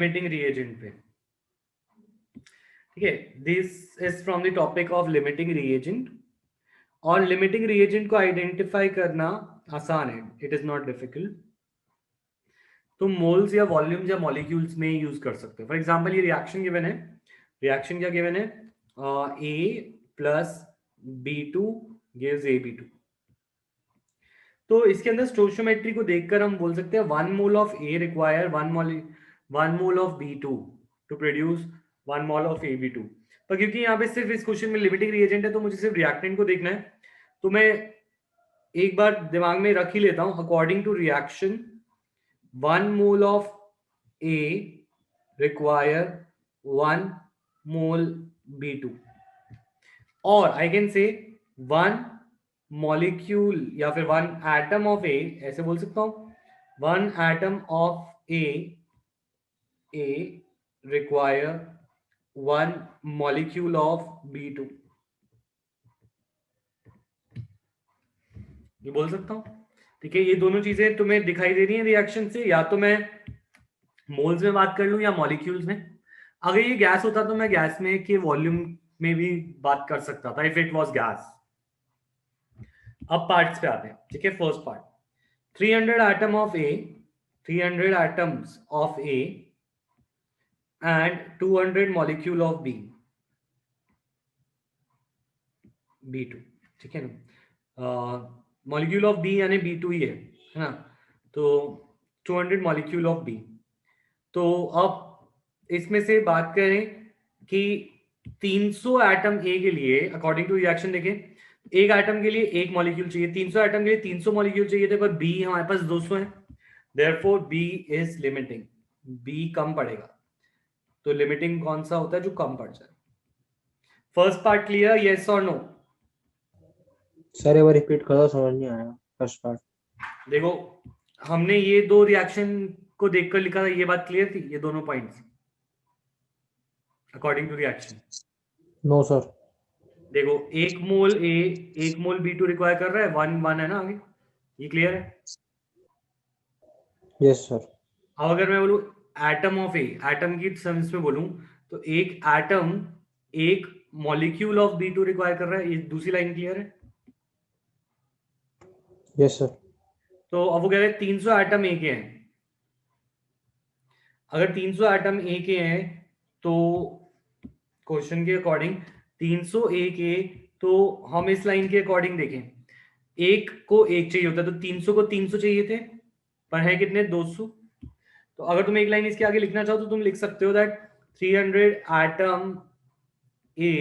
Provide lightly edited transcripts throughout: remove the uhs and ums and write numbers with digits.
Limiting reagent पे। ठीक है, this is from the topic of limiting reagent. और लिमिटिंग रिएजेंट को आइडेंटिफाई करना आसान है, इट इज नॉट डिफिकल्ट। तुम मोल्स या वॉल्यूम्स या मॉलिक्यूल्स में यूज कर सकते हो। फॉर एग्जांपल ये रिएक्शन गिवन है, रिएक्शन क्या गिवन है, ए प्लस B2 गिव्स AB2। तो इसके अंदर स्टोइचियोमेट्री को देखकर हम बोल सकते हैं 1 mole of A require 1 mole of B2 to produce 1 mole of AB2। पर क्योंकि यहाँ पे सिर्फ इस क्वेश्चन में लिमिटिंग रिएजेंट है तो मुझे सिर्फ रिएक्टेंट को देखना है, तो मैं एक बार दिमाग में रख ही लेता हूं, according to reaction 1 mole of A require 1 mole B2, और आई कैन से 1 मॉलिक्यूल या फिर 1 एटम ऑफ A, ऐसे बोल सकता हूं 1 atom of A require 1 molecule of B2, ये बोल सकता हूं। ठीक है, ये दोनों चीजें तुम्हें दिखाई दे रही हैं रिएक्शन से, या तो मैं मोल्स में बात कर लूं या मॉलिक्यूल्स में। अगर ये गैस होता तो मैं गैस में के वॉल्यूम में भी बात कर सकता था, इफ इट वाज गैस। अब पार्ट्स पे आते हैं। ठीक है, first part 300 atom of A, 300 atoms of A and 200 molecule of B2। ठीक है ना, मॉलिक्यूल ऑफ बी यानी B2 ही है ना, तो 200 मॉलिक्यूल ऑफ बी। तो अब इसमें से बात करें कि 300 एटम ए के लिए अकॉर्डिंग टू रिएक्शन देखें, एक एटम के लिए एक मॉलिक्यूल चाहिए, 300 एटम के लिए 300 मॉलिक्यूल चाहिए थे, पर बी हमारे पास 200 है, therefore B is limiting, B कम पड़ेगा। तो लिमिटिंग कौन सा होता है, जो कम पड़ जाए। फर्स्ट पार्ट क्लियर, यस और नो? सर एक बार रिपीट कर दो, समझ नहीं आया फर्स्ट पार्ट। देखो, हमने ये दो रिएक्शन को देखकर लिखा था, ये बात क्लियर थी, ये दोनों points according to reaction. No sir. देखो, 1 मोल ए 1 मोल B2 रिक्वायर कर रहा है, 1 है ना आगे, ये क्लियर है। Yes sir. अब अगर मैं बोलूं एटम ऑफ ए, एटम की सेंस में बोलूं, तो एक एटम एक मॉलिक्यूल ऑफ B2 रिक्वायर कर रहा है, ये दूसरी लाइन क्लियर है। Yes sir. तो अब वो कह रहे हैं 300 एटम ए के हैं। अगर 300 एटम ए के हैं तो क्वेश्चन के अकॉर्डिंग 300 ए के, तो हम इस लाइन के अकॉर्डिंग देखें, एक को एक चाहिए होता है, तो 300 को 300 चाहिए थे, पर है कितने, 200। तो अगर तुम एक लाइन इसके आगे लिखना चाहो तो तुम लिख सकते हो that 300 atom A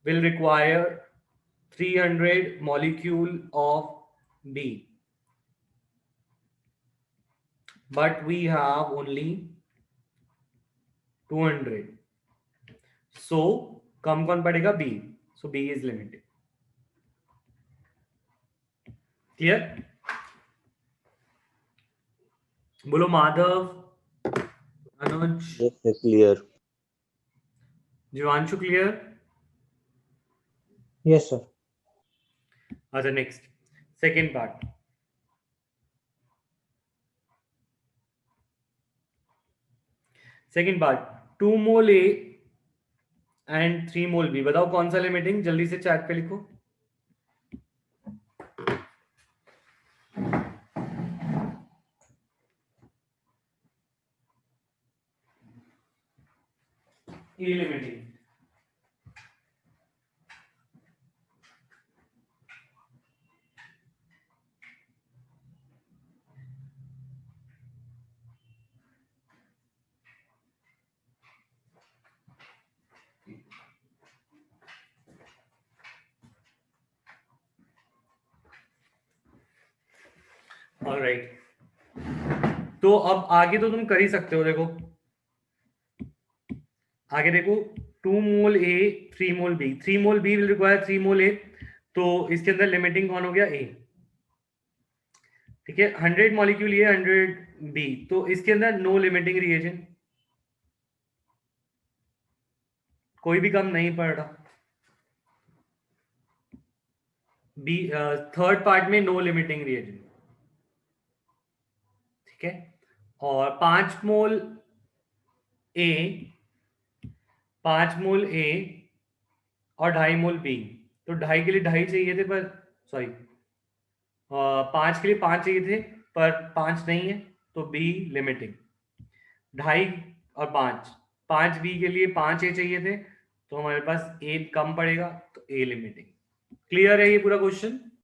will require 300 molecule of B, but we have only 200, so कम कौन पड़ेगा, B, so B is limited। Clear? बोलो Madhav, Anuj, Yes, clear. Jeevanshu, clear? Yes sir. अच्छा, next second part. Second part 2 mole A and 3 mole B, बताओ कौन सा limiting, जल्दी से चैट पे लिखो। ये लिमिटिंग ऑलराइट। तो अब आगे तो तुम कर ही सकते हो, देखो आगे देखो, 2 mole A 3 mole B, 3 mole B will require 3 mole A, तो इसके अंदर लिमिटिंग कौन हो गया, ए। ठीक है, 100 मॉलिक्यूल ये 100 बी, तो इसके अंदर नो लिमिटिंग रिएजेंट, कोई भी कम नहीं पड़ रहा। बी थर्ड पार्ट में नो लिमिटिंग रिएजेंट। ठीक है, और 5 मोल ए, 5 मोल ए और 2.5 मोल बी। तो 2.5 के लिए 2.5 चाहिए थे, पर सॉरी 5 के लिए 5 चाहिए थे, पर 5 नहीं है, तो बी लिमिटिंग। 2.5 और 5 बी के लिए 5 ए चाहिए थे, तो हमारे पास ए कम पड़ेगा, तो ए लिमिटिंग। क्लियर है ये पूरा क्वेश्चन?